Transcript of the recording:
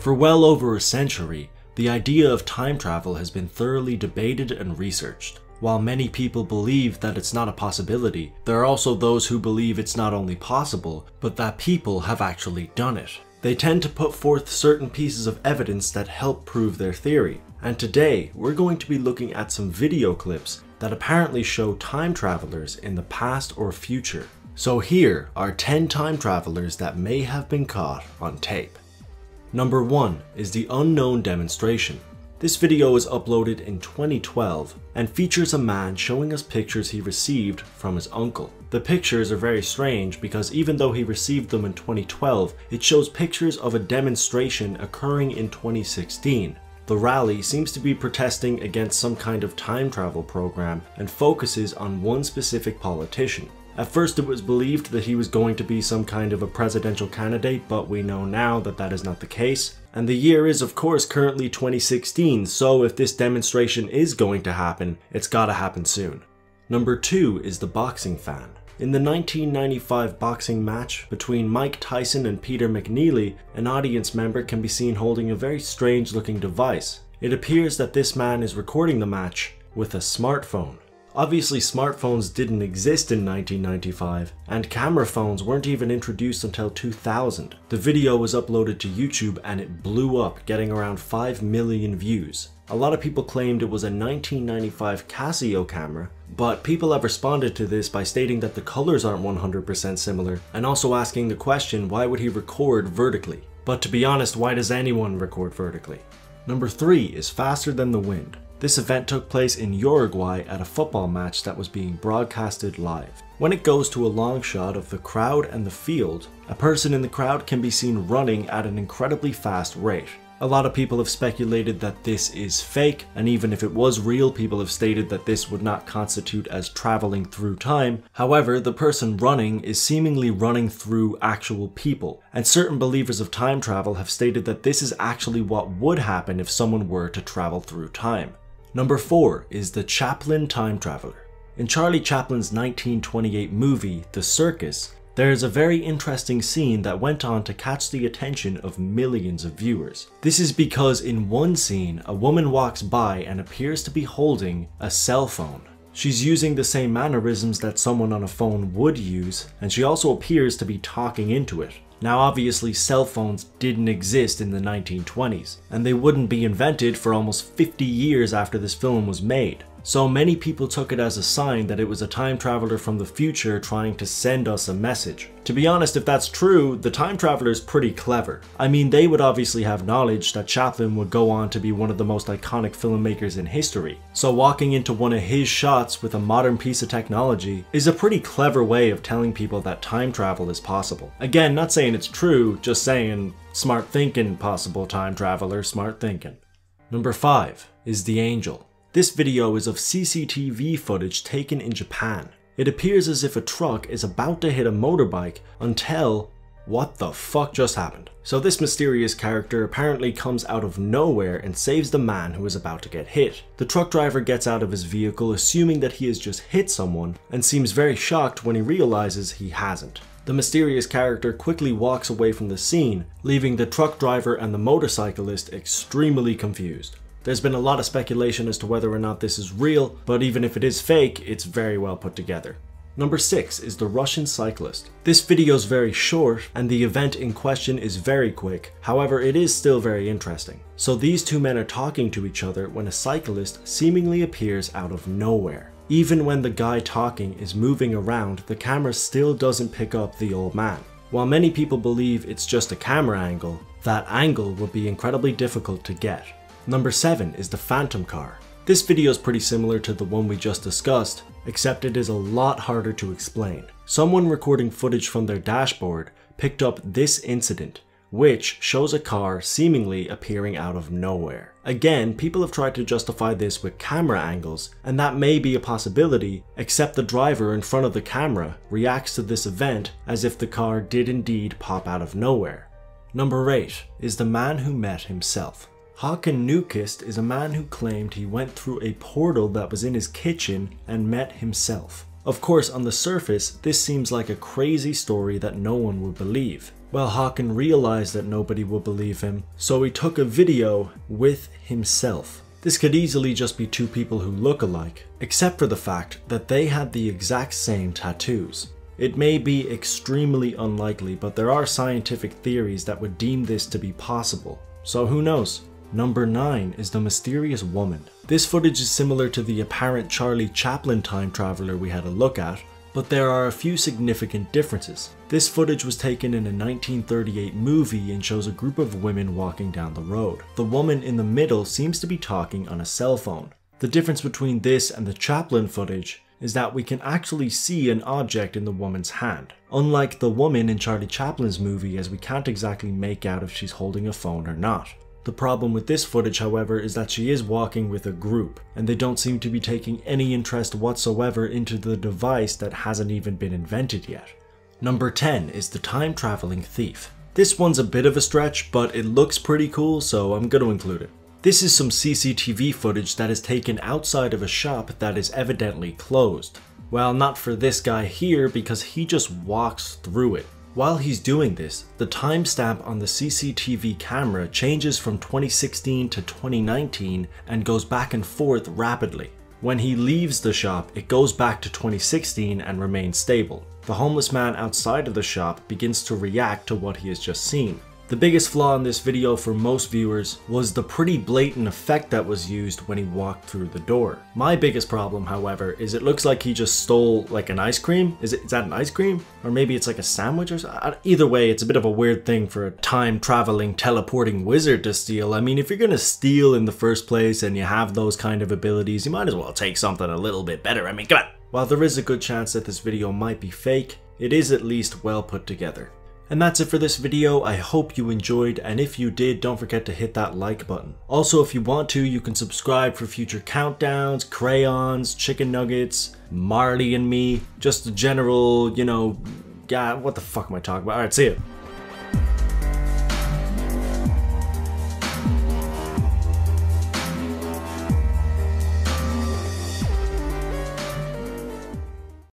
For well over a century, the idea of time travel has been thoroughly debated and researched. While many people believe that it's not a possibility, there are also those who believe it's not only possible, but that people have actually done it. They tend to put forth certain pieces of evidence that help prove their theory. And today, we're going to be looking at some video clips that apparently show time travelers in the past or future. So here are 10 time travelers that may have been caught on tape. Number 1 is the unknown demonstration. This video was uploaded in 2012 and features a man showing us pictures he received from his uncle. The pictures are very strange because even though he received them in 2012, it shows pictures of a demonstration occurring in 2016. The rally seems to be protesting against some kind of time travel program and focuses on one specific politician. At first it was believed that he was going to be some kind of a presidential candidate, but we know now that that is not the case. And the year is of course currently 2016, so if this demonstration is going to happen, it's gotta happen soon. Number 2 is the boxing fan. In the 1995 boxing match between Mike Tyson and Peter McNeely, an audience member can be seen holding a very strange looking device. It appears that this man is recording the match with a smartphone. Obviously smartphones didn't exist in 1995, and camera phones weren't even introduced until 2000. The video was uploaded to YouTube and it blew up, getting around 5 million views. A lot of people claimed it was a 1995 Casio camera, but people have responded to this by stating that the colors aren't 100% similar, and also asking the question, why would he record vertically? But to be honest, why does anyone record vertically? Number 3 is faster than the wind. This event took place in Uruguay at a football match that was being broadcasted live. When it goes to a long shot of the crowd and the field, a person in the crowd can be seen running at an incredibly fast rate. A lot of people have speculated that this is fake, and even if it was real, people have stated that this would not constitute as traveling through time. However, the person running is seemingly running through actual people, and certain believers of time travel have stated that this is actually what would happen if someone were to travel through time. Number 4 is the Chaplin time traveler. In Charlie Chaplin's 1928 movie, The Circus, there is a very interesting scene that went on to catch the attention of millions of viewers. This is because in one scene, a woman walks by and appears to be holding a cell phone. She's using the same mannerisms that someone on a phone would use, and she also appears to be talking into it. Now obviously cell phones didn't exist in the 1920s, and they wouldn't be invented for almost 50 years after this film was made. So many people took it as a sign that it was a time traveler from the future trying to send us a message. To be honest, if that's true, the time traveler is pretty clever. I mean, they would obviously have knowledge that Chaplin would go on to be one of the most iconic filmmakers in history. So walking into one of his shots with a modern piece of technology is a pretty clever way of telling people that time travel is possible. Again, not saying it's true, just saying smart thinking, possible time traveler, smart thinking. Number 5 is the Angel. This video is of CCTV footage taken in Japan. It appears as if a truck is about to hit a motorbike until what the fuck just happened? So this mysterious character apparently comes out of nowhere and saves the man who is about to get hit. The truck driver gets out of his vehicle assuming that he has just hit someone and seems very shocked when he realizes he hasn't. The mysterious character quickly walks away from the scene, leaving the truck driver and the motorcyclist extremely confused. There's been a lot of speculation as to whether or not this is real, but even if it is fake, it's very well put together. Number 6 is the Russian cyclist. This video is very short and the event in question is very quick, however it is still very interesting. So these two men are talking to each other when a cyclist seemingly appears out of nowhere. Even when the guy talking is moving around, the camera still doesn't pick up the old man. While many people believe it's just a camera angle, that angle would be incredibly difficult to get. Number 7 is the Phantom car. This video is pretty similar to the one we just discussed, except it is a lot harder to explain. Someone recording footage from their dashboard picked up this incident, which shows a car seemingly appearing out of nowhere. Again, people have tried to justify this with camera angles, and that may be a possibility, except the driver in front of the camera reacts to this event as if the car did indeed pop out of nowhere. Number 8 is the man who met himself. Håkan Nykvist is a man who claimed he went through a portal that was in his kitchen and met himself. Of course, on the surface, this seems like a crazy story that no one would believe. Well, Hawken realized that nobody would believe him, so he took a video with himself. This could easily just be two people who look alike, except for the fact that they had the exact same tattoos. It may be extremely unlikely, but there are scientific theories that would deem this to be possible. So who knows? Number 9 is the mysterious woman. This footage is similar to the apparent Charlie Chaplin time traveler we had a look at, but there are a few significant differences. This footage was taken in a 1938 movie and shows a group of women walking down the road. The woman in the middle seems to be talking on a cell phone. The difference between this and the Chaplin footage is that we can actually see an object in the woman's hand, unlike the woman in Charlie Chaplin's movie, as we can't exactly make out if she's holding a phone or not. The problem with this footage, however, is that she is walking with a group, and they don't seem to be taking any interest whatsoever into the device that hasn't even been invented yet. Number 10 is the time traveling thief. This one's a bit of a stretch, but it looks pretty cool, so I'm going to include it. This is some CCTV footage that is taken outside of a shop that is evidently closed. Well, not for this guy here, because he just walks through it. While he's doing this, the timestamp on the CCTV camera changes from 2016 to 2019 and goes back and forth rapidly. When he leaves the shop, it goes back to 2016 and remains stable. The homeless man outside of the shop begins to react to what he has just seen. The biggest flaw in this video for most viewers was the pretty blatant effect that was used when he walked through the door. My biggest problem, however, is it looks like he just stole like an ice cream. Is that an ice cream? Or maybe it's like a sandwich or something? Either way, it's a bit of a weird thing for a time-traveling, teleporting wizard to steal. I mean, if you're gonna steal in the first place and you have those kind of abilities, you might as well take something a little bit better. I mean, come on! While there is a good chance that this video might be fake, it is at least well put together. And that's it for this video. I hope you enjoyed, and if you did, don't forget to hit that like button. Also, if you want to, you can subscribe for future countdowns, crayons, chicken nuggets, Marley and me, just a general, you know, yeah, what the fuck am I talking about? Alright, see ya.